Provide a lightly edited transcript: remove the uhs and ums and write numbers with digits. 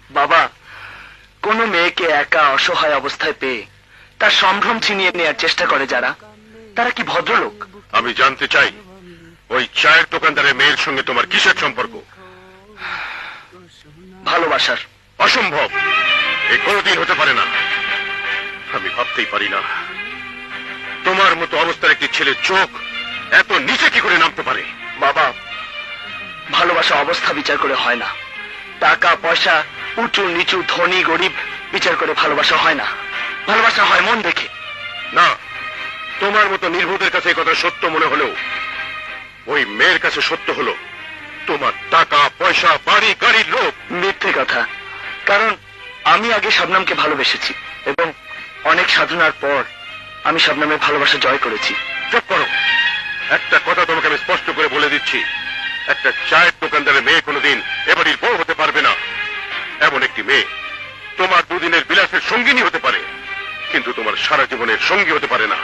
বাবা, কোনো মেয়েকে একা অসহায় অবস্থায় পেয়ে তার সম্ভ্রম ছিনিয়ে নেওয়ার চেষ্টা করে যারা, তারা কি ভদ্রলোক? আমি জানতে চাই ওই চায়ের দোকানদারের মেয়ের সঙ্গে তোমার কিসের সম্পর্ক? ভালোবাসার। অসম্ভব, এ কোনোদিন হতে পারে না। আমি ভাবতেই পারি না তোমার মতো অবস্থার একটি ছেলের চোখ এত নিচে কি করে নামতে পারে। বাবা, ভালোবাসা অবস্থা বিচার করে হয় না, টাকা পয়সা, উঁচু নিচু, ধনী গরিব বিচার করে ভালোবাসা হয় না। ভালোবাসা হয় মন দেখে। না, তোমার মতো নির্বোধের কাছে এই কথা সত্য মনে হলেও ওই মেয়ের কাছে সত্য হলো তোমার টাকা পয়সা, বাড়ি গাড়ির লোভ। মিথ্যে কথা, কারণ আমি আগে শবনমকে ভালোবেসেছি এবং অনেক সাধনার পর আমি শবনমের ভালোবাসা জয় করেছি। চুপ করো। একটা কথা তোমাকে আমি স্পষ্ট করে বলে দিচ্ছি, একটা চায়ের দোকানদারের মেয়ে কোনোদিন এবাড়ির বউ হতে পারবে না। এমন একটি মেয়ে তোমার দুদিনের বিলাসের সঙ্গিনী হতে পারে, কিন্তু তোমার সারা জীবনের সঙ্গী হতে পারে না।